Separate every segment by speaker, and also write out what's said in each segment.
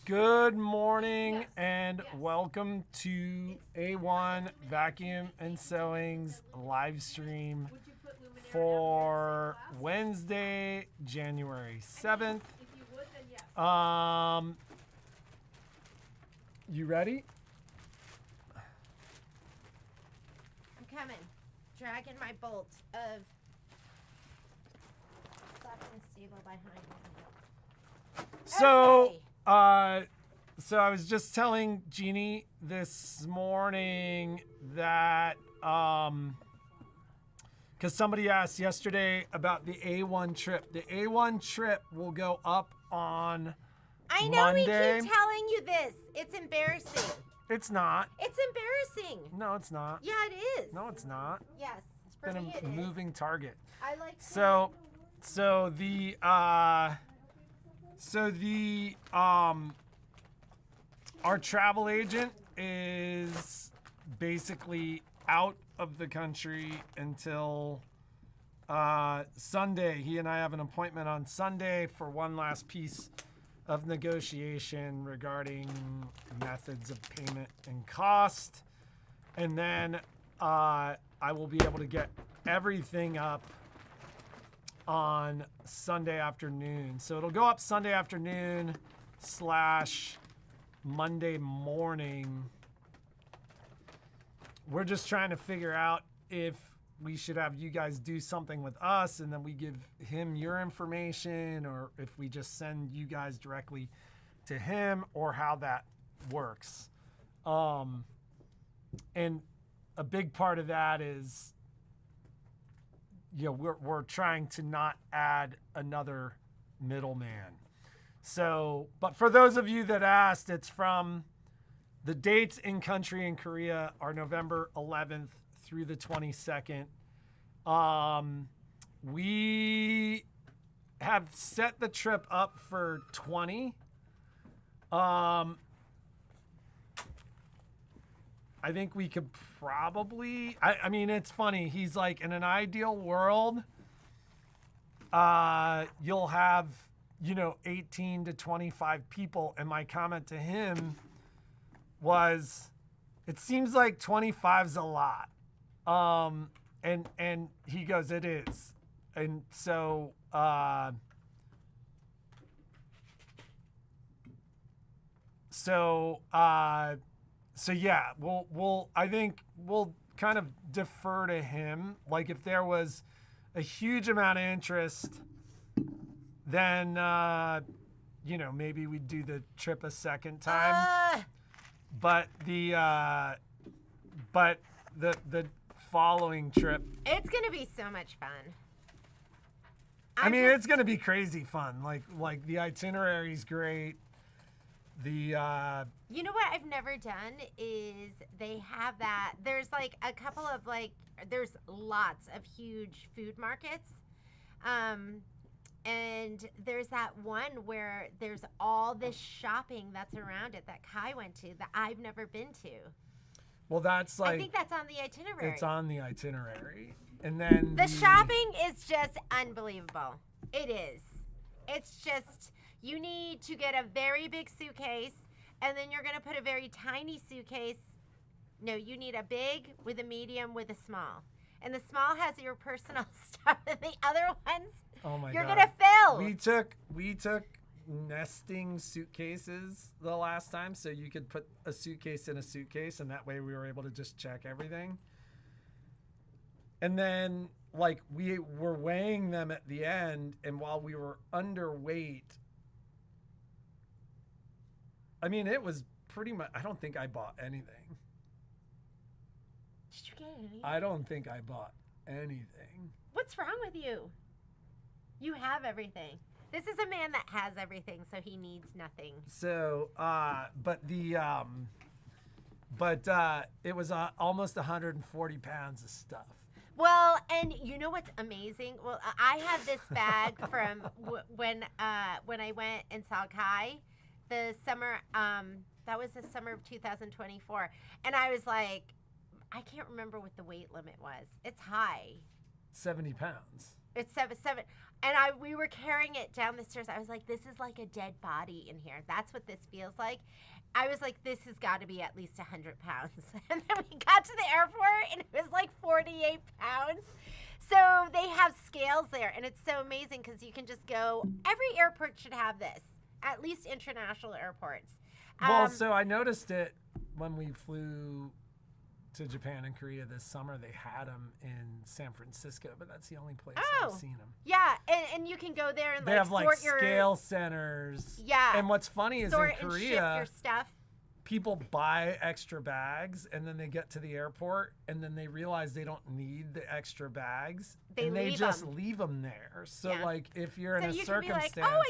Speaker 1: Good morning and welcome to A1 Vacuum and Sewing's live stream for Wednesday, January 7th. You ready?
Speaker 2: I'm coming. Dragging my bolt of soft and stable behind me.
Speaker 1: So,
Speaker 2: Okay.
Speaker 1: so I was just telling Jeannie this morning that, because somebody asked yesterday about the A1 trip. The A1 trip will go up on
Speaker 2: I know
Speaker 1: Monday.
Speaker 2: we keep telling you this. It's embarrassing.
Speaker 1: It's not.
Speaker 2: It's embarrassing.
Speaker 1: No, it's not.
Speaker 2: Yeah, it is.
Speaker 1: No, it's not.
Speaker 2: Yes.
Speaker 1: It's
Speaker 2: For
Speaker 1: been
Speaker 2: me
Speaker 1: a
Speaker 2: it is.
Speaker 1: moving target.
Speaker 2: I like
Speaker 1: So our travel agent is basically out of the country until Sunday. He and I have an appointment on Sunday for one last piece of negotiation regarding methods of payment and cost. And then I will be able to get everything up on Sunday afternoon. So it'll go up Sunday afternoon / Monday morning. We're just trying to figure out if we should have you guys do something with us and then we give him your information, or if we just send you guys directly to him, or how that works. And a big part of that is, we're trying to not add another middleman. So, but for those of you that asked, it's from the dates in country in Korea are November 11th through the 22nd. We have set the trip up for 20. I think we could probably, I mean, it's funny. He's like, in an ideal world, you'll have, 18 to 25 people. And my comment to him was, it seems like 25's a lot. And he goes, it is. And so, So yeah, I think we'll kind of defer to him. Like if there was a huge amount of interest, then maybe we'd do the trip a second time. But the following trip,
Speaker 2: It's gonna be so much fun.
Speaker 1: I mean, it's gonna be crazy fun. Like the itinerary's great.
Speaker 2: You know what I've never done is they have that. There's like a couple of there's lots of huge food markets. And there's that one where there's all this shopping that's around it that Kai went to that I've never been to.
Speaker 1: Well, that's
Speaker 2: I think that's on the itinerary.
Speaker 1: It's on the itinerary. And then
Speaker 2: The shopping is just unbelievable. It is. It's just, you need to get a very big suitcase, and then you're going to put a very tiny suitcase. No, you need a big with a medium with a small. And the small has your personal stuff, and the other ones,
Speaker 1: oh my
Speaker 2: you're
Speaker 1: God.
Speaker 2: going to fill.
Speaker 1: We took nesting suitcases the last time, so you could put a suitcase in a suitcase, and that way we were able to just check everything. And then we were weighing them at the end, and while we were underweight, I mean, it was pretty much, I don't think I bought anything.
Speaker 2: Did you get anything?
Speaker 1: I don't think I bought anything.
Speaker 2: What's wrong with you? You have everything. This is a man that has everything, so he needs nothing.
Speaker 1: So, it was almost 140 pounds of stuff.
Speaker 2: Well, and you know what's amazing? Well, I had this bag from when I went and saw Kai the summer. That was the summer of 2024, and I was like, I can't remember what the weight limit was. It's high.
Speaker 1: 70 pounds.
Speaker 2: It's seven. we were carrying it down the stairs. I was like, this is like a dead body in here. That's what this feels like. I was like, this has got to be at least 100 pounds. And then we got to the airport, and it was like 48 pounds. So they have scales there, and it's so amazing because you can just go. Every airport should have this, at least international airports.
Speaker 1: Well, so I noticed it when we flew to Japan and Korea this summer. They had them in San Francisco, but that's the only place I've seen them.
Speaker 2: Yeah, and you can go there and
Speaker 1: They have like scale centers.
Speaker 2: Yeah.
Speaker 1: And what's funny is in
Speaker 2: and ship
Speaker 1: Korea,
Speaker 2: your stuff.
Speaker 1: people buy extra bags and then they get to the airport and then they realize they don't need the extra bags and they just leave them there. So like if you're in a circumstance,
Speaker 2: be like, oh,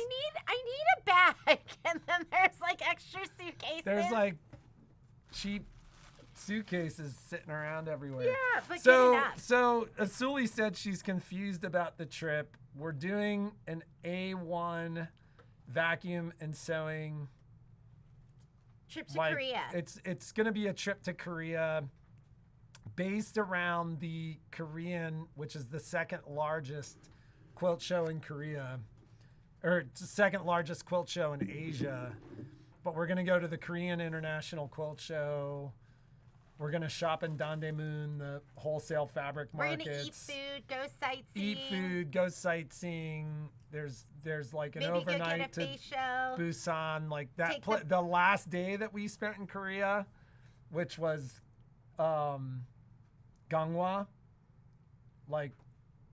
Speaker 2: I need a bag, and then there's like extra suitcases.
Speaker 1: There's like cheap suitcases sitting around everywhere.
Speaker 2: Yeah, but
Speaker 1: so Asuli said she's confused about the trip. We're doing an A1 vacuum and sewing
Speaker 2: trip to Korea.
Speaker 1: It's gonna be a trip to Korea based around the Korean, which is the second largest quilt show in Korea, or second largest quilt show in Asia. But we're gonna go to the Korean International Quilt Show. We're gonna shop in Dandaemun, the wholesale fabric markets.
Speaker 2: We're gonna eat food, go sightseeing.
Speaker 1: Eat food, go sightseeing. There's like an overnight to Busan, like that. The last day that we spent in Korea, which was Gangwon. Like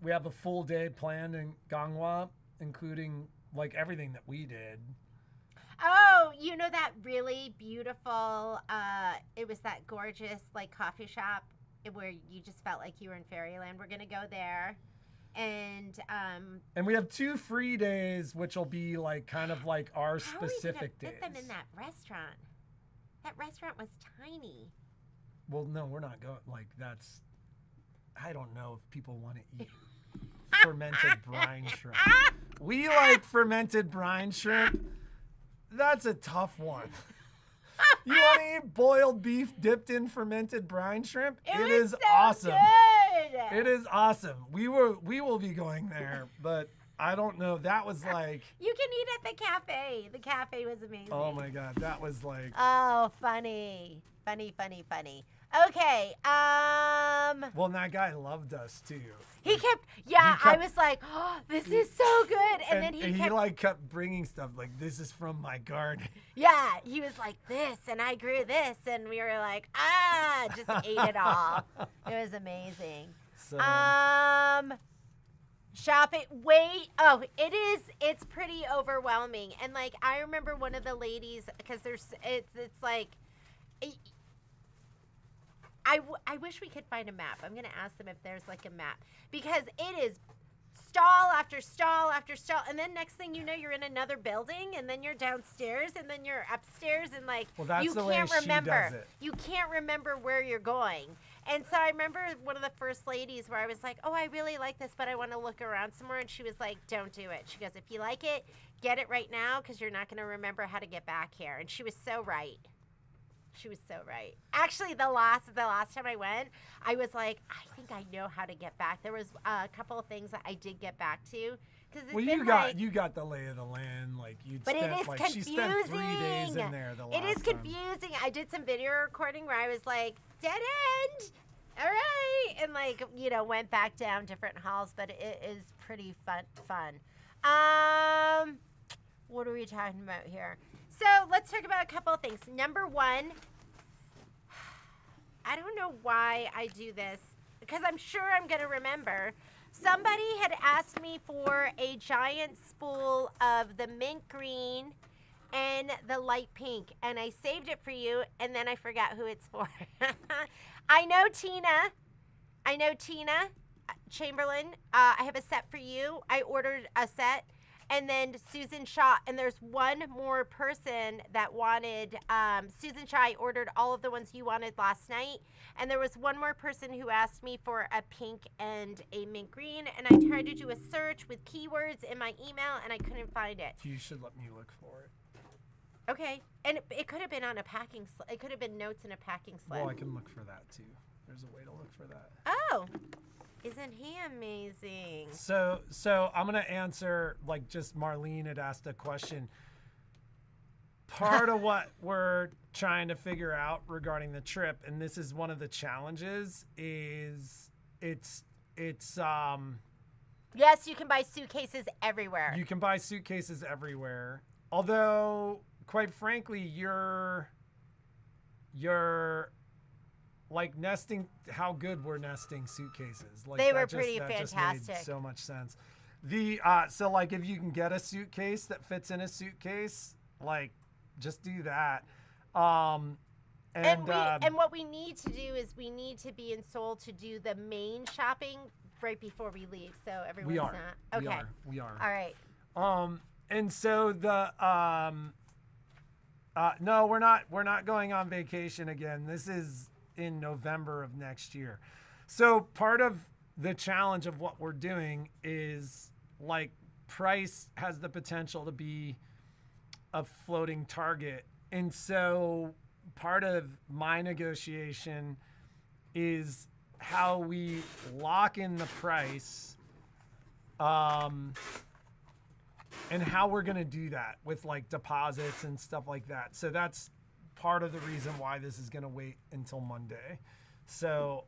Speaker 1: we have a full day planned in Gangwon, including like everything that we did.
Speaker 2: Oh, you know that really beautiful, it was that gorgeous like coffee shop where you just felt like you were in fairyland. We're going to go there. And
Speaker 1: we have 2 free days, which will be like kind of like our specific days.
Speaker 2: Fit them in that restaurant. That restaurant was tiny.
Speaker 1: Well, no, we're not going, like that's, I don't know if people want to eat fermented brine shrimp. We like fermented brine shrimp. That's a tough one. You want to eat boiled beef dipped in fermented brine shrimp? It is so awesome.
Speaker 2: Good.
Speaker 1: It is awesome. We will be going there, but I don't know. That was like
Speaker 2: you can eat at the cafe. The cafe was amazing.
Speaker 1: Oh my god, that was like
Speaker 2: oh, funny. Okay.
Speaker 1: Well, that guy loved us too.
Speaker 2: He kept, I was like, oh, this is so good. And then he
Speaker 1: kept bringing stuff like, this is from my garden.
Speaker 2: Yeah, he was like, this, and I grew this. And we were like, just ate it all. It was amazing.
Speaker 1: So,
Speaker 2: shopping, it's pretty overwhelming. And like, I remember one of the ladies, because it's like, I wish we could find a map. I'm going to ask them if there's like a map, because it is stall after stall after stall. And then next thing you know, you're in another building, and then you're downstairs, and then you're upstairs, and like, you can't remember. You can't remember where you're going. And so I remember one of the first ladies where I was like, oh, I really like this, but I want to look around some more. And she was like, don't do it. She goes, if you like it, get it right now, because you're not going to remember how to get back here. And she was so right. She was so right. Actually, the last time I went, I was like, I think I know how to get back. There was a couple of things that I did get back to.
Speaker 1: You got the lay of the land, like she spent 3 days in there the last time.
Speaker 2: It is confusing. I did some video recording where I was like, dead end. All right, and like, went back down different halls, but it is pretty fun. What are we talking about here? So let's talk about a couple of things. Number one, I don't know why I do this, because I'm sure I'm going to remember. Somebody had asked me for a giant spool of the mint green and the light pink, and I saved it for you, and then I forgot who it's for. I know Tina Chamberlain. I have a set for you. I ordered a set. And then Susan Shaw, and there's one more person that wanted, Susan Shaw, I ordered all of the ones you wanted last night. And there was one more person who asked me for a pink and a mint green. And I tried to do a search with keywords in my email, and I couldn't find it.
Speaker 1: You should let me look for it.
Speaker 2: Okay. And it could have been on a packing slip. It could have been notes in a packing slip.
Speaker 1: Well, I can look for that too. There's a way to look for that.
Speaker 2: Oh. Isn't he amazing?
Speaker 1: So I'm gonna answer, like, just Marlene had asked a question. Part of what we're trying to figure out regarding the trip, and this is one of the challenges, is it's
Speaker 2: Yes, you can buy suitcases everywhere.
Speaker 1: you can buy suitcases everywhere. Although, quite frankly, you're like nesting, how good we're nesting suitcases. Like,
Speaker 2: They were
Speaker 1: that just-
Speaker 2: pretty
Speaker 1: that just
Speaker 2: fantastic.
Speaker 1: made so much sense. The so, like, if you can get a suitcase that fits in a suitcase, like, just do that.
Speaker 2: And what we need to do is we need to be in Seoul to do the main shopping right before we leave, so everyone's
Speaker 1: we are.
Speaker 2: not okay.
Speaker 1: We are.
Speaker 2: All right.
Speaker 1: And so the no, we're not going on vacation again. This is in November of next year. So part of the challenge of what we're doing is, like, price has the potential to be a floating target. And so part of my negotiation is how we lock in the price, and how we're going to do that with, like, deposits and stuff like that. So that's part of the reason why this is going to wait until Monday. So,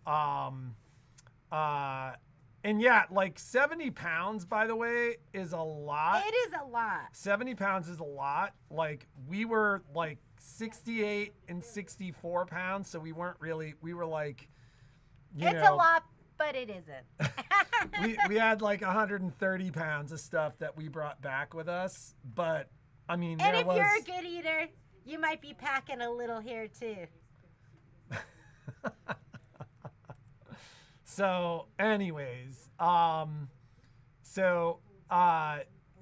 Speaker 1: and yeah, like, 70 pounds, by the way, is a lot.
Speaker 2: It is a lot.
Speaker 1: 70 pounds is a lot. Like, we were like 68 and 64 pounds. So we weren't really, we were like,
Speaker 2: It's a lot, but it isn't.
Speaker 1: we had like 130 pounds of stuff that we brought back with us. But I mean,
Speaker 2: And
Speaker 1: there
Speaker 2: if
Speaker 1: was,
Speaker 2: you're a good eater, you might be packing a little here too.
Speaker 1: so anyways,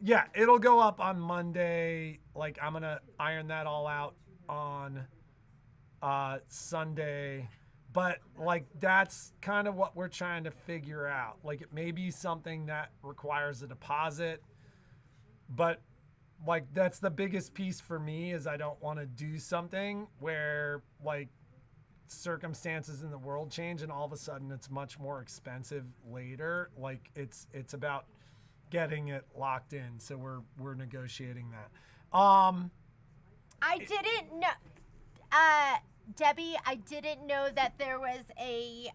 Speaker 1: yeah, it'll go up on Monday. Like, I'm gonna iron that all out on Sunday. But, like, that's kind of what we're trying to figure out. Like, it may be something that requires a deposit, but, like, that's the biggest piece for me, is I don't want to do something where, like, circumstances in the world change and all of a sudden it's much more expensive later. Like, it's about getting it locked in. So we're negotiating that.
Speaker 2: I didn't know, Debbie, I didn't know that there was a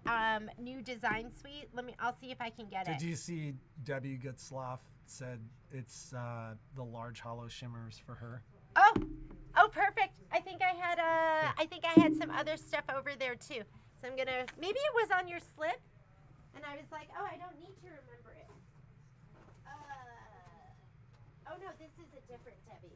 Speaker 2: new design suite. I'll see if I can get it.
Speaker 1: Did you see Debbie Gutzlaff said it's the large hollow shimmers for her?
Speaker 2: Oh, perfect. I think I had some other stuff over there too. So I'm gonna, maybe it was on your slip, and I was like, oh, I don't need to remember it. Oh no, this is a different Debbie.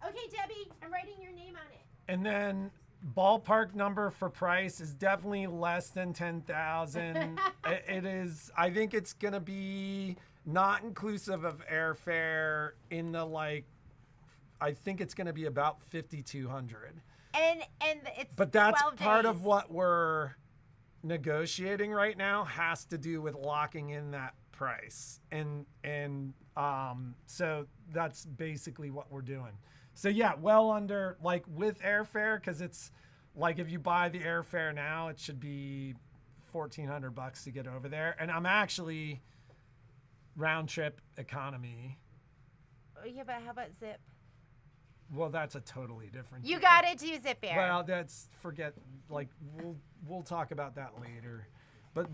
Speaker 2: Okay, Debbie, I'm writing your name on it.
Speaker 1: And then ballpark number for price is definitely less than 10,000. It is, I think it's going to be not inclusive of airfare in the, like, I think it's going to be about 5,200.
Speaker 2: And it's
Speaker 1: But that's
Speaker 2: 12
Speaker 1: part
Speaker 2: days.
Speaker 1: of what we're negotiating right now, has to do with locking in that price. And so that's basically what we're doing. So yeah, well under, like, with airfare, because it's like, if you buy the airfare now, it should be $1,400 to get over there. And I'm actually round trip economy.
Speaker 2: Oh, yeah, but how about Zip?
Speaker 1: Well, that's a totally different.
Speaker 2: You
Speaker 1: deal.
Speaker 2: gotta do Zip Air.
Speaker 1: Well, that's, forget, like, we'll talk about that later. But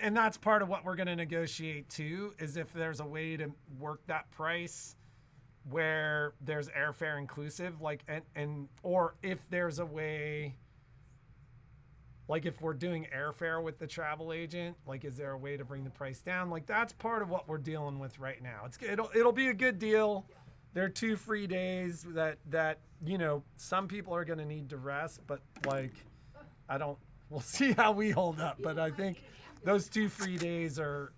Speaker 1: and that's part of what we're going to negotiate too, is if there's a way to work that price where there's airfare inclusive, like, and or if there's a way, like, if we're doing airfare with the travel agent, like, is there a way to bring the price down? Like, that's part of what we're dealing with right now. It'll be a good deal. There are 2 free days that you know, some people are going to need to rest, but, like, we'll see how we hold up. But I think those 2 free days are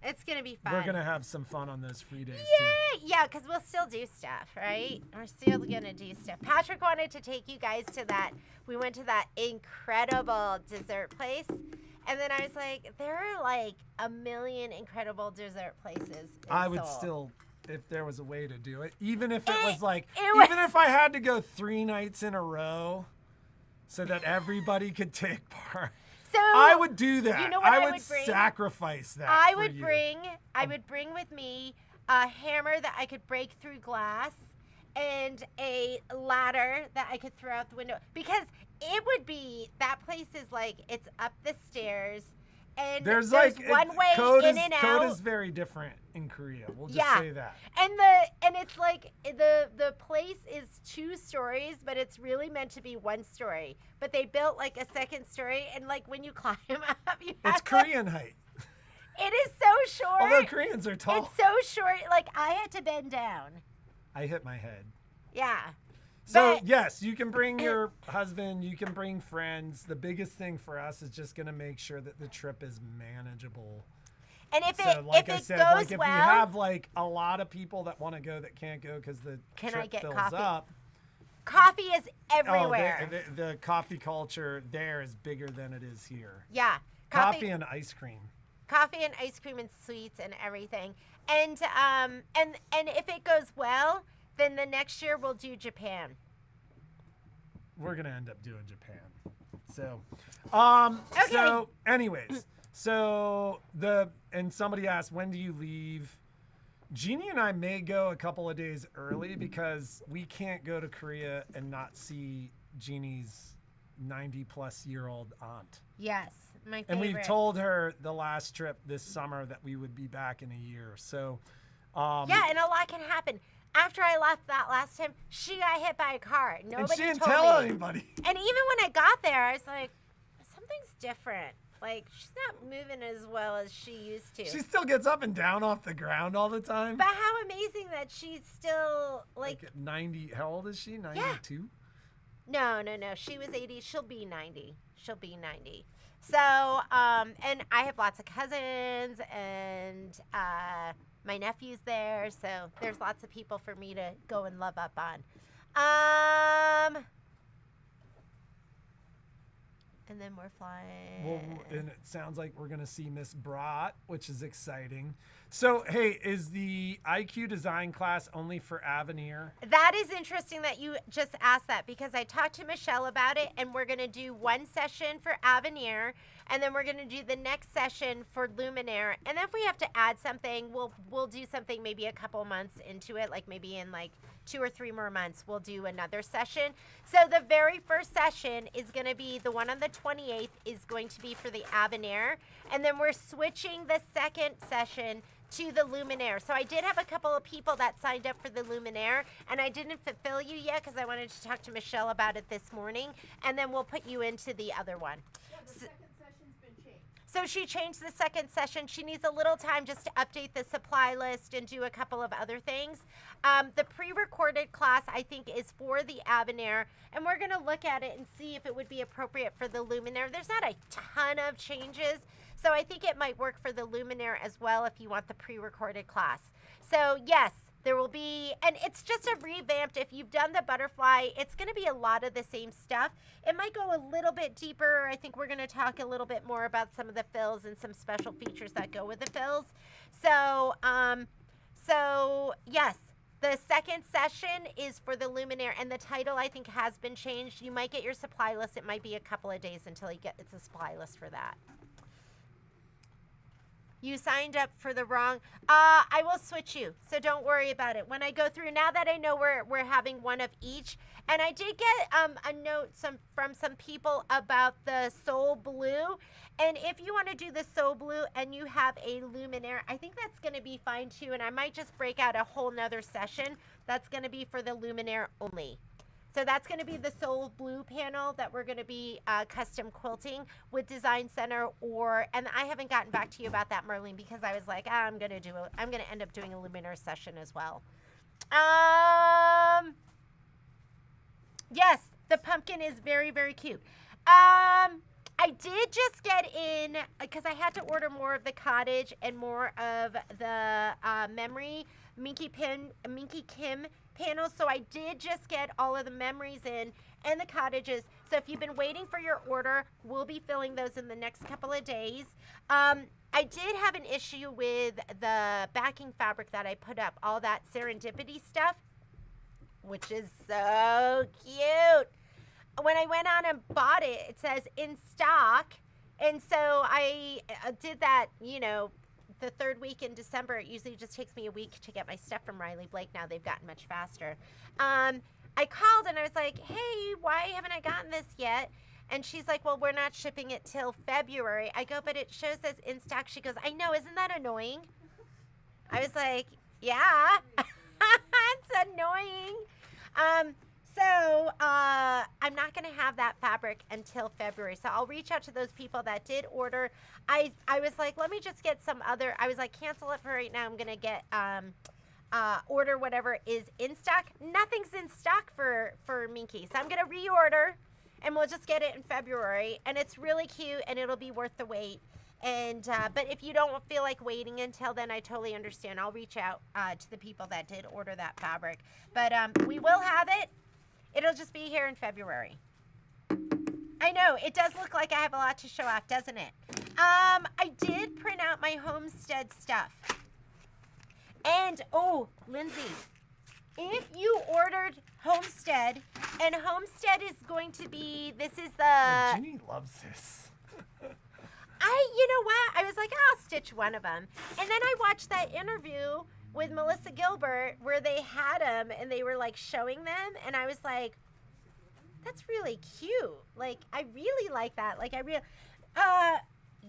Speaker 2: it's gonna be fun.
Speaker 1: we're going to have some fun on those free days too.
Speaker 2: Yeah, because we'll still do stuff, right? We're still gonna do stuff. Patrick wanted to take you guys to that. We went to that incredible dessert place, and then I was like, there are like a million incredible dessert places in
Speaker 1: I would
Speaker 2: Seoul.
Speaker 1: still if there was a way to do it. Even if it was like,
Speaker 2: it was-
Speaker 1: even if I had to go 3 nights in a row so that everybody could take part.
Speaker 2: So
Speaker 1: I would do that.
Speaker 2: You know what I
Speaker 1: would
Speaker 2: would bring?
Speaker 1: sacrifice that.
Speaker 2: I
Speaker 1: for
Speaker 2: would
Speaker 1: you.
Speaker 2: bring with me a hammer that I could break through glass and a ladder that I could throw out the window, because it would be, that place is like, it's up the stairs and
Speaker 1: There's like
Speaker 2: one way
Speaker 1: code
Speaker 2: in
Speaker 1: is,
Speaker 2: and
Speaker 1: code
Speaker 2: out.
Speaker 1: is very different in Korea. We'll just
Speaker 2: Yeah.
Speaker 1: say that.
Speaker 2: And it's like the place is 2 stories, but it's really meant to be 1 story. But they built like a 2nd story, and like when you climb up, you
Speaker 1: It's
Speaker 2: have to-
Speaker 1: Korean height.
Speaker 2: It is so short.
Speaker 1: Although Koreans are tall.
Speaker 2: It's so short. Like I had to bend down.
Speaker 1: I hit my head.
Speaker 2: Yeah.
Speaker 1: So
Speaker 2: But-
Speaker 1: yes, you can bring your husband, you can bring friends. The biggest thing for us is just going to make sure that the trip is manageable.
Speaker 2: And if
Speaker 1: So
Speaker 2: it
Speaker 1: like
Speaker 2: if
Speaker 1: I
Speaker 2: it
Speaker 1: said,
Speaker 2: goes
Speaker 1: like if
Speaker 2: well,
Speaker 1: we have like a lot of people that want to go that can't go because the
Speaker 2: Can I
Speaker 1: trip
Speaker 2: get
Speaker 1: fills
Speaker 2: coffee?
Speaker 1: up.
Speaker 2: coffee is
Speaker 1: Oh,
Speaker 2: everywhere.
Speaker 1: the coffee culture there is bigger than it is here.
Speaker 2: Yeah.
Speaker 1: Coffee and ice cream.
Speaker 2: Coffee and ice cream and sweets and everything. And if it goes well, then the next year we'll do Japan.
Speaker 1: We're gonna end up doing Japan. So,
Speaker 2: Okay.
Speaker 1: so anyways, and somebody asked, when do you leave? Jeannie and I may go a couple of days early because we can't go to Korea and not see Jeannie's 90-plus-year-old aunt.
Speaker 2: Yes, my favorite.
Speaker 1: And we've told her the last trip this summer that we would be back in a year. So,
Speaker 2: Yeah, and a lot can happen. After I left that last time, she got hit by a car. Nobody
Speaker 1: and she didn't
Speaker 2: told
Speaker 1: tell
Speaker 2: me.
Speaker 1: anybody.
Speaker 2: And even when I got there, I was like, something's different. Like, she's not moving as well as she used to.
Speaker 1: She still gets up and down off the ground all the time.
Speaker 2: But how amazing that she's still, like
Speaker 1: At 90, how old is she? 92?
Speaker 2: no. She was 80. She'll be 90. So, and I have lots of cousins, and my nephew's there. So there's lots of people for me to go and love up on. And then we're flying.
Speaker 1: Well, and it sounds like we're going to see Miss Brat, which is exciting. So, hey, is the IQ design class only for Avenir?
Speaker 2: That is interesting that you just asked that, because I talked to Michelle about it, and we're going to do 1 session for Avenir, and then we're going to do the next session for Luminaire. And then if we have to add something, we'll do something maybe a couple months into it, like maybe in like 2 or 3 more months, we'll do another session. So the very first session is going to be the one on the 28th is going to be for the Avenir, and then we're switching the second session to the Luminaire. So I did have a couple of people that signed up for the Luminaire, and I didn't fulfill you yet because I wanted to talk to Michelle about it this morning, and then we'll put you into the other one. So she changed the second session. She needs a little time just to update the supply list and do a couple of other things. The pre-recorded class, I think, is for the Avenir, and we're going to look at it and see if it would be appropriate for the Luminaire. There's not a ton of changes, so I think it might work for the Luminaire as well if you want the pre-recorded class. So yes, there will be, and it's just a revamped. If you've done the butterfly, it's going to be a lot of the same stuff. It might go a little bit deeper. I think we're going to talk a little bit more about some of the fills and some special features that go with the fills. So, yes, the second session is for the Luminaire, and the title I think has been changed. You might get your supply list. It might be a couple of days until you get it's a supply list for that. You signed up for the wrong. I will switch you, so don't worry about it. When I go through, now that I know we're having one of each, and I did get a note from some people about the Soul Blue, and if you want to do the Soul Blue and you have a Luminaire, I think that's going to be fine too, and I might just break out a whole nother session that's going to be for the Luminaire only. So that's going to be the Soul Blue panel that we're going to be custom quilting with Design Center, and I haven't gotten back to you about that, Marlene, because I was like, I'm going to end up doing a Luminaire session as well. Yes, the pumpkin is very, very cute. I did just get in, because I had to order more of the cottage and more of the memory Minky Kim panels, so I did just get all of the memories in and the cottages. So if you've been waiting for your order, we'll be filling those in the next couple of days. I did have an issue with the backing fabric that I put up, all that serendipity stuff, which is so cute. When I went on and bought it, it says in stock. And so I did that, the third week in December. It usually just takes me a week to get my stuff from Riley Blake. Now they've gotten much faster. I called and I was like, hey, why haven't I gotten this yet? And she's like, well, we're not shipping it till February. I go, but it shows as in stock. She goes, I know, isn't that annoying? I was like, yeah, it's annoying. So I'm not going to have that fabric until February. So I'll reach out to those people that did order. I was like, let me just get some other, I was like, cancel it for right now. I'm going to get, order whatever is in stock. Nothing's in stock for Minky. So I'm going to reorder and we'll just get it in February. And it's really cute and it'll be worth the wait. And but if you don't feel like waiting until then, I totally understand. I'll reach out to the people that did order that fabric. But we will have it. It'll just be here in February. I know, it does look like I have a lot to show off, doesn't it? I did print out my Homestead stuff. And, oh, Lindsay, if you ordered Homestead, and Homestead is going to be, this is the...
Speaker 1: Ginny loves this.
Speaker 2: You know what? I was like, I'll stitch one of them. And then I watched that interview with Melissa Gilbert where they had them and they were like showing them. And I was like, that's really cute. Like, I really like that. Like,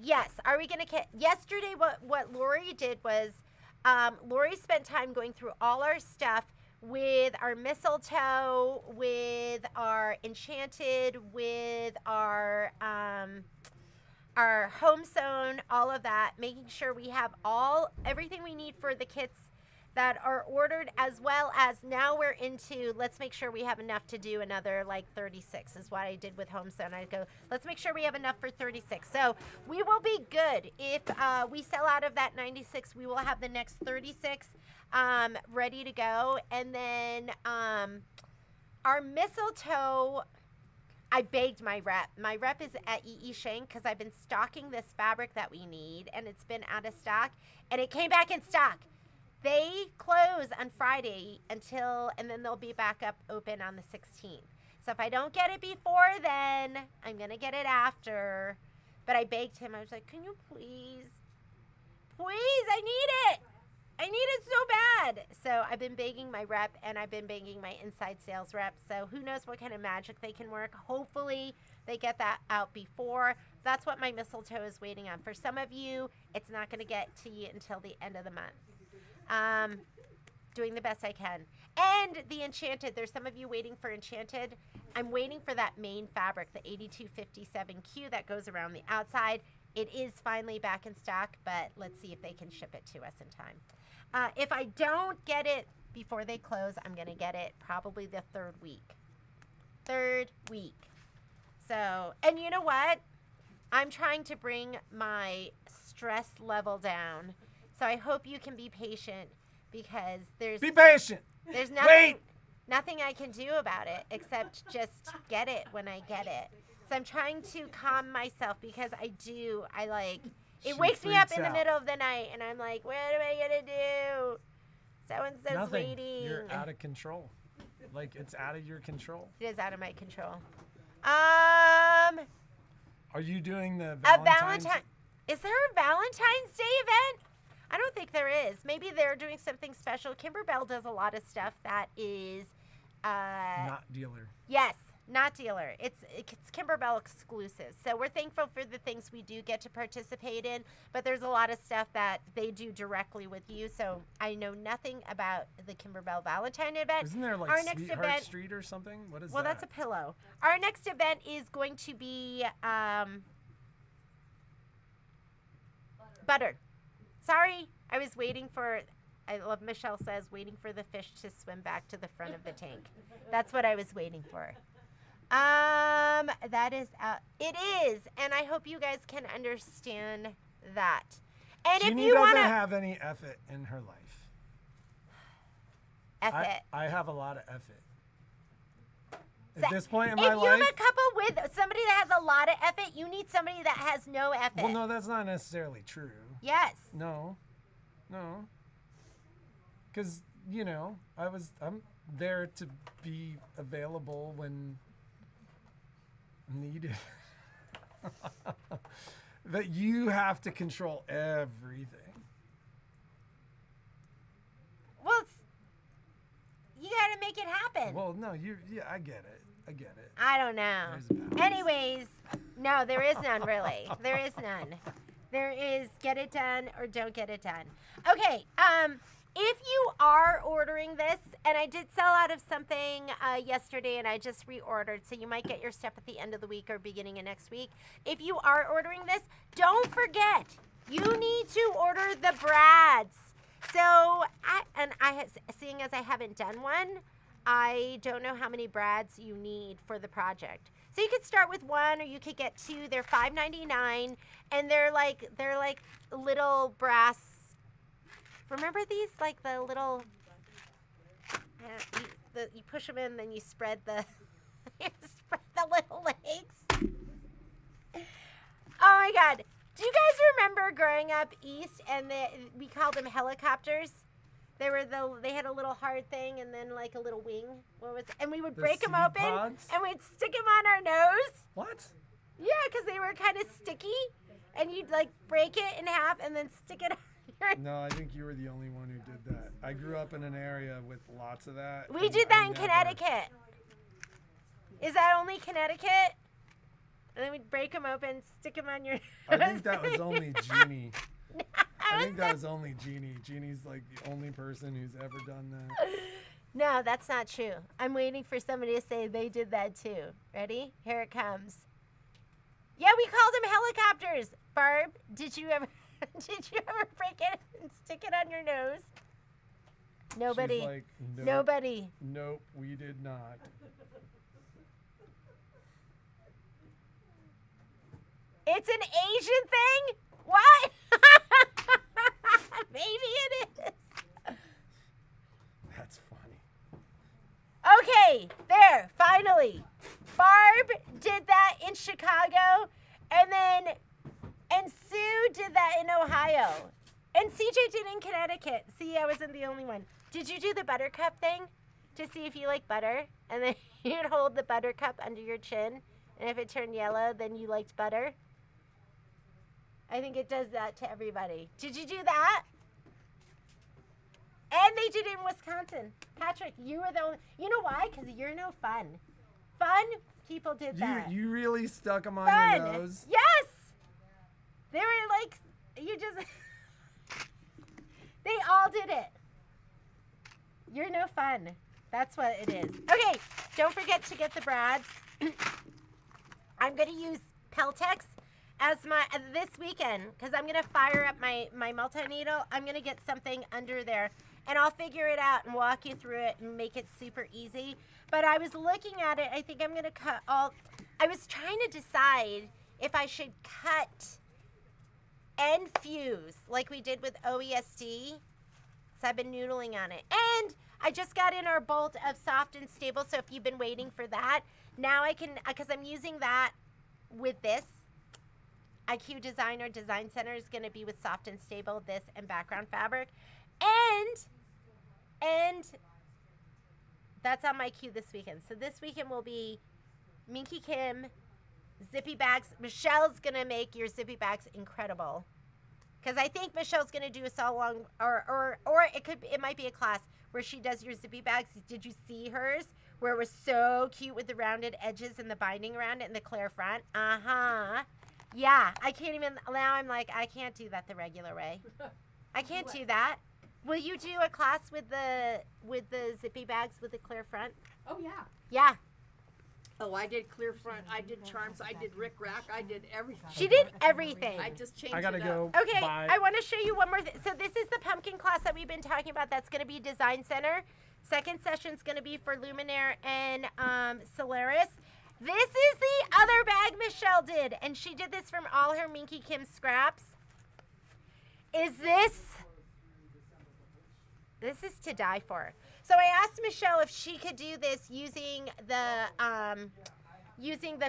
Speaker 2: yes. Are we going to, yesterday what Lori did was, Lori spent time going through all our stuff with our mistletoe, with our enchanted, with our home sewn, all of that, making sure we have everything we need for the kits that are ordered, as well as now we're into, let's make sure we have enough to do another like 36 is what I did with home sewn. I go, let's make sure we have enough for 36. So we will be good. If we sell out of that 96, we will have the next 36 ready to go. And then our mistletoe, I begged my rep. My rep is at E.E. Shank because I've been stocking this fabric that we need, and it's been out of stock, and it came back in stock. They close on Friday and then they'll be back up open on the 16th. So if I don't get it before then, I'm going to get it after. But I begged him. I was like, can you please? Please, I need it. I need it so bad. So I've been begging my rep and I've been begging my inside sales rep. So who knows what kind of magic they can work. Hopefully they get that out before. That's what my mistletoe is waiting on. For some of you, it's not going to get to you until the end of the month. Doing the best I can. And the Enchanted, there's some of you waiting for Enchanted. I'm waiting for that main fabric, the 8257Q that goes around the outside. It is finally back in stock, but let's see if they can ship it to us in time. If I don't get it before they close, I'm going to get it probably the third week. So, and you know what? I'm trying to bring my stress level down. So I hope you can be patient because
Speaker 1: Be patient.
Speaker 2: There's nothing I can do about it except just get it when I get it. So I'm trying to calm myself because it wakes me up in the middle of the night and I'm like, what am I going to do? So-and-so's waiting.
Speaker 1: You're out of control. Like, it's out of your control.
Speaker 2: It is out of my control.
Speaker 1: Are you doing the
Speaker 2: Valentine's? Is there a Valentine's Day event? I don't think there is. Maybe they're doing something special. Kimberbell does a lot of stuff that is
Speaker 1: not dealer.
Speaker 2: Yes, not dealer. It's Kimberbell exclusive. So we're thankful for the things we do get to participate in, but there's a lot of stuff that they do directly with you. So I know nothing about the Kimberbell Valentine event.
Speaker 1: Isn't there like
Speaker 2: our next
Speaker 1: Sweetheart
Speaker 2: event,
Speaker 1: Street or something? What is that?
Speaker 2: Well, that's a pillow. Our next event is going to be buttered. Sorry, I was waiting for, I love Michelle says, waiting for the fish to swim back to the front of the tank. That's what I was waiting for. That is, it is, and I hope you guys can understand that. And
Speaker 1: Jeannie
Speaker 2: if you want to
Speaker 1: have any effort in her life.
Speaker 2: F it.
Speaker 1: I have a lot of effort. At this point in
Speaker 2: if
Speaker 1: my
Speaker 2: you have
Speaker 1: life,
Speaker 2: a couple with somebody that has a lot of effort, you need somebody that has no effort.
Speaker 1: well, no, that's not necessarily true.
Speaker 2: Yes.
Speaker 1: No. Because, I'm there to be available when needed. That you have to control everything.
Speaker 2: Well, you got to make it happen.
Speaker 1: Well, no, I get it.
Speaker 2: I don't know.
Speaker 1: There's a balance.
Speaker 2: Anyways, no, there is none really. There is none. There is get it done or don't get it done. Okay, if you are ordering this, and I did sell out of something yesterday and I just reordered, so you might get your stuff at the end of the week or beginning of next week. If you are ordering this, don't forget, you need to order the brads. So, seeing as I haven't done one, I don't know how many brads you need for the project. So you could start with one, or you could get two. They're $5.99, and they're like little brass. Remember these, like the little. You push them in, then you spread the little legs. Oh my God! Do you guys remember growing up east, and we called them helicopters? They had a little hard thing and then like a little wing. And we would break them
Speaker 1: seed
Speaker 2: open
Speaker 1: pods?
Speaker 2: and we'd stick them on our nose.
Speaker 1: What?
Speaker 2: Yeah, because they were kind of sticky, and you'd like break it in half and then stick it on your.
Speaker 1: No, I think you were the only one who did that. I grew up in an area with lots of that.
Speaker 2: We
Speaker 1: and
Speaker 2: did
Speaker 1: I
Speaker 2: that in
Speaker 1: never-
Speaker 2: Connecticut. Is that only Connecticut? And then we'd break them open, stick them on your.
Speaker 1: I think that was only Jeannie. I think that
Speaker 2: not-
Speaker 1: was only Jeannie. Jeannie's like the only person who's ever done that.
Speaker 2: No, that's not true. I'm waiting for somebody to say they did that too. Ready? Here it comes. Yeah, we called them helicopters. Barb, did you ever break it and stick it on your nose? Nobody.
Speaker 1: She's like, nope,
Speaker 2: Nobody.
Speaker 1: Nope, we did not.
Speaker 2: It's an Asian thing? What? Maybe it is.
Speaker 1: That's funny.
Speaker 2: Okay, there, finally. Barb did that in Chicago, and Sue did that in Ohio. And CJ did in Connecticut. See, I wasn't the only one. Did you do the buttercup thing to see if you like butter? And then you'd hold the buttercup under your chin, and if it turned yellow, then you liked butter? I think it does that to everybody. Did you do that? And they did it in Wisconsin. Patrick, you were the only. You know why? Because you're no fun. Fun people did that.
Speaker 1: You really stuck them on
Speaker 2: Fun.
Speaker 1: your nose?
Speaker 2: Yes. They were like, you just. They all did it. You're no fun. That's what it is. Okay, don't forget to get the brads. I'm going to use Peltex as my this weekend because I'm going to fire up my multi-needle. I'm going to get something under there, and I'll figure it out and walk you through it and make it super easy. But I was looking at it. I think I'm going to cut all. I was trying to decide if I should cut and fuse like we did with OESD. So I've been noodling on it. And I just got in our bolt of soft and stable. So if you've been waiting for that, now I can, because I'm using that with this. IQ Designer Design Center is going to be with soft and stable, this and background fabric. And that's on my queue this weekend. So this weekend will be Minky Kim, zippy bags. Michelle's going to make your zippy bags incredible. Because I think Michelle's going to do a so long, or it might be a class where she does your zippy bags. Did you see hers? Where it was so cute with the rounded edges and the binding around it and the clear front? Uh-huh. Yeah, I can't even, now I'm like, I can't do that the regular way. I can't do that. Will you do a class with the zippy bags with the clear front?
Speaker 3: Oh, yeah.
Speaker 2: Yeah.
Speaker 3: Oh, I did clear front. I did charms. I did Rick Rack. I did everything.
Speaker 2: She did everything.
Speaker 3: I just changed
Speaker 1: I gotta
Speaker 3: it
Speaker 1: go.
Speaker 3: up.
Speaker 2: Okay,
Speaker 1: Bye.
Speaker 2: I want to show you one more thing. So this is the pumpkin class that we've been talking about. That's going to be Design Center. Second session's going to be for Luminaire and Solaris. This is the other bag Michelle did, and she did this from all her Minky Kim scraps. This is to die for. So I asked Michelle if she could do this using the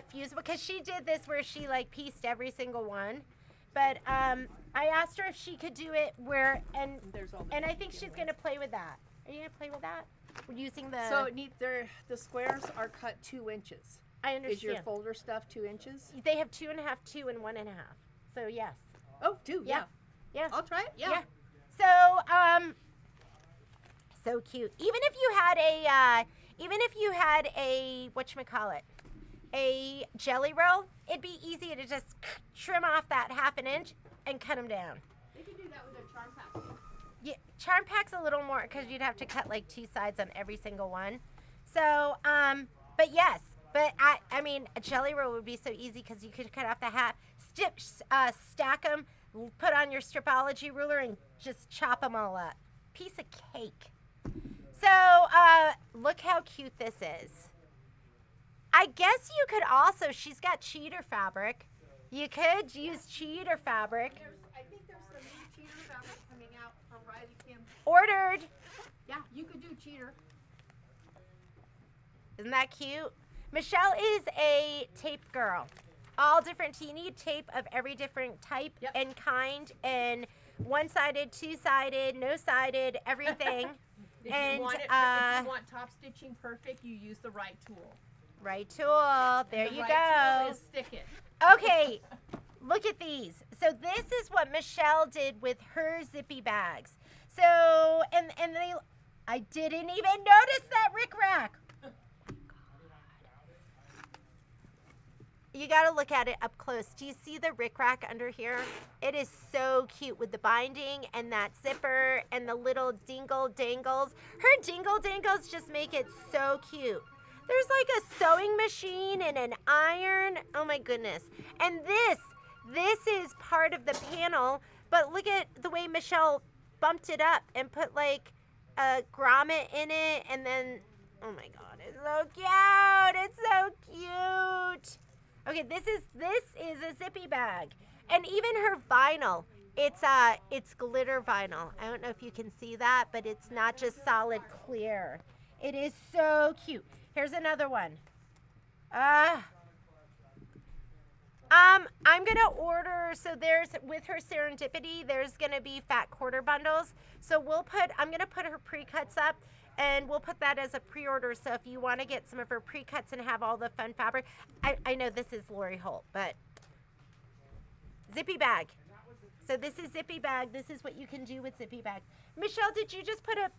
Speaker 2: fusible, because she did this where she like pieced every single one. But I asked her if she could do it where and I think she's gonna play with that. Are you gonna play with that? Using the
Speaker 3: So the squares are cut 2 inches.
Speaker 2: I understand.
Speaker 3: Is your folder stuff 2 inches?
Speaker 2: They have 2.5, 2, and 1.5. So yes.
Speaker 3: Oh, 2.
Speaker 2: Yeah. Yeah.
Speaker 3: I'll try it. Yeah.
Speaker 2: Yeah. So so cute. Even if you had a whatchamacallit, a jelly roll, it'd be easy to just trim off that 1/2 inch and cut them down.
Speaker 3: You can do that with a charm pack.
Speaker 2: Yeah, charm pack's a little more because you'd have to cut like 2 sides on every single one. So, but yes, but I mean, a jelly roll would be so easy because you could cut off the half, stack them, put on your stripology ruler, and just chop them all up. Piece of cake. So, look how cute this is. I guess you could also, she's got cheater fabric. You could use cheater fabric.
Speaker 3: I think there's some new cheater fabric coming out from Riley Kim.
Speaker 2: Ordered.
Speaker 3: Yeah, you could do cheater.
Speaker 2: Isn't that cute? Michelle is a tape girl. All different. You need tape of every different type and kind, and one-sided, two-sided, no-sided, everything.
Speaker 3: If
Speaker 2: and
Speaker 3: you want top stitching perfect, you use the right tool.
Speaker 2: right tool. There
Speaker 3: the
Speaker 2: you
Speaker 3: right
Speaker 2: go.
Speaker 3: tool is stick it.
Speaker 2: Okay, look at these. So this is what Michelle did with her zippy bags. So and they, I didn't even notice that rickrack. You got to look at it up close. Do you see the rickrack under here? It is so cute with the binding and that zipper and the little dingle dangles. Her dingle dangles just make it so cute. There's like a sewing machine and an iron. Oh my goodness. And this is part of the panel, but look at the way Michelle bumped it up and put like a grommet in it, and then, oh my God, it's so cute. It's so cute. Okay, this is a zippy bag. And even her vinyl, it's glitter vinyl. I don't know if you can see that, but it's not just solid clear. It is so cute. Here's another one. I'm gonna order, so there's, with her Serendipity, there's gonna be fat quarter bundles. So I'm gonna put her pre-cuts up, and we'll put that as a pre-order. So if you wanna get some of her pre-cuts and have all the fun fabric, I know this is Lori Holt, but zippy bag. So this is zippy bag. This is what you can do with zippy bag. Michelle, did you just put a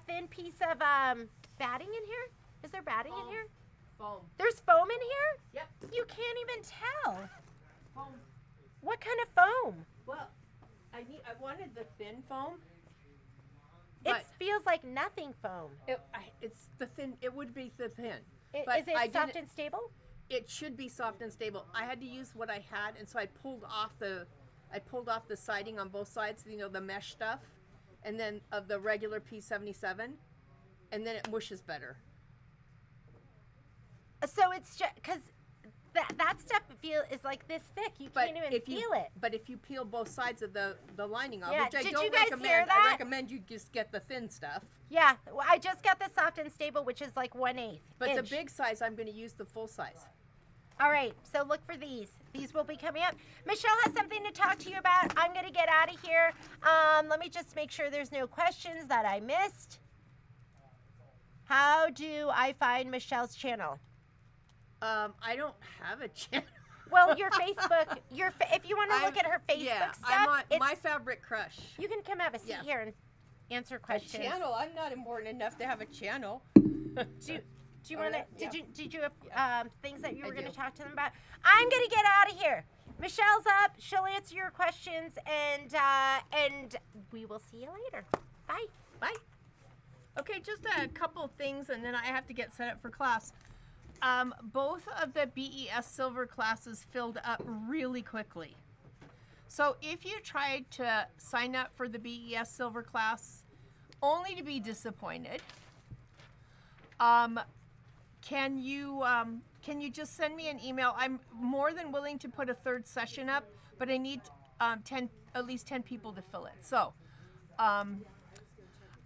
Speaker 2: thin piece of batting in here? Is there batting in here?
Speaker 3: Foam.
Speaker 2: There's foam in here?
Speaker 3: Yep.
Speaker 2: You can't even tell.
Speaker 3: Foam.
Speaker 2: What kind of foam?
Speaker 3: Well, I wanted the thin foam.
Speaker 2: It
Speaker 3: But
Speaker 2: feels like nothing foam.
Speaker 3: It's the thin. It would be the thin.
Speaker 2: Is
Speaker 3: But
Speaker 2: it soft and stable?
Speaker 3: It should be soft and stable. I had to use what I had, and so I pulled off the siding on both sides. You know, the mesh stuff, and then of the regular P77, and then it mushes better.
Speaker 2: So it's just because that stuff is like this thick. You can't even feel it.
Speaker 3: But if you peel both sides of the lining off,
Speaker 2: Yeah,
Speaker 3: which I
Speaker 2: did
Speaker 3: don't
Speaker 2: you guys
Speaker 3: recommend,
Speaker 2: hear that?
Speaker 3: I recommend you just get the thin stuff.
Speaker 2: Yeah, well, I just got the soft and stable, which is like 1/8
Speaker 3: But
Speaker 2: inch.
Speaker 3: the big size, I'm going to use the full size.
Speaker 2: All right, so look for these. These will be coming up. Michelle has something to talk to you about. I'm going to get out of here. Let me just make sure there's no questions that I missed. How do I find Michelle's channel?
Speaker 3: I don't have a channel.
Speaker 2: Well, your Facebook, if you want to look at her Facebook stuff,
Speaker 3: I'm on
Speaker 2: it's,
Speaker 3: My Fabric Crush.
Speaker 2: you can come have a seat
Speaker 3: Yeah.
Speaker 2: here and answer
Speaker 3: A
Speaker 2: questions.
Speaker 3: channel? I'm not important enough to have a channel.
Speaker 2: Do you want to?
Speaker 3: yeah.
Speaker 2: Did you have things that you were going to
Speaker 3: do.
Speaker 2: talk to them about? I'm going to get out of here. Michelle's up. She'll answer your questions, and we will see you later. Bye.
Speaker 3: Bye. Okay, just a couple things, and then I have to get set up for class. Both of the BES Silver classes filled up really quickly. So if you tried to sign up for the BES Silver class only to be disappointed, can you just send me an email? I'm more than willing to put a third session up, but I need at least 10 people to fill it. So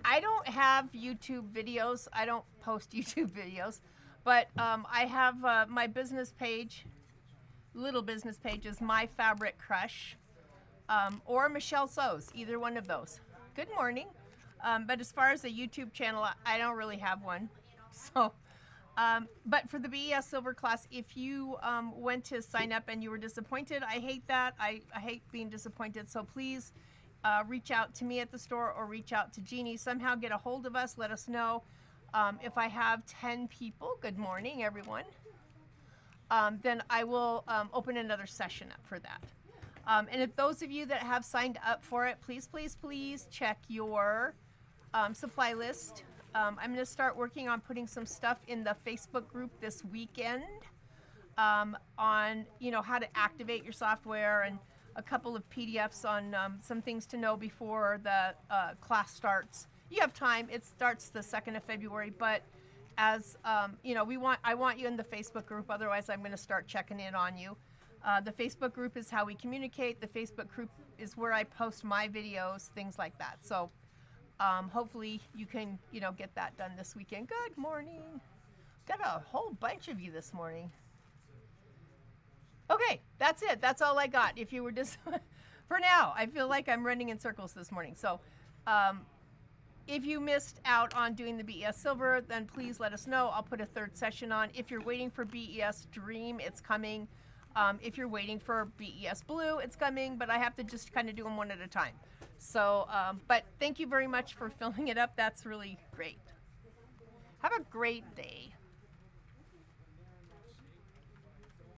Speaker 3: I don't have YouTube videos. I don't post YouTube videos, but I have my business page, little business page is My Fabric Crush, or Michelle Sews, either one of those. Good morning. But as far as a YouTube channel, I don't really have one. So, but for the BES Silver class, if you went to sign up and you were disappointed, I hate that. I hate being disappointed. So please reach out to me at the store or reach out to Jeannie. Somehow get a hold of us. Let us know. If I have 10 people, good morning, everyone, then I will open another session up for that. And if those of you that have signed up for it, please, please, please check your supply list. I'm going to start working on putting some stuff in the Facebook group this weekend on, how to activate your software and a couple of PDFs on some things to know before the class starts. You have time. It starts the 2nd of February, but as I want you in the Facebook group. Otherwise, I'm going to start checking in on you. The Facebook group is how we communicate. The Facebook group is where I post my videos, things like that. So hopefully you can, get that done this weekend. Good morning. Got a whole bunch of you this morning. Okay, that's it. That's all I got. If you were just, for now, I feel like I'm running in circles this morning. So if you missed out on doing the BES Silver, then please let us know. I'll put a 3rd session on. If you're waiting for BES Dream, it's coming. If you're waiting for BES Blue, it's coming, but I have to just kind of do them one at a time. So, but thank you very much for filling it up. That's really great. Have a great day.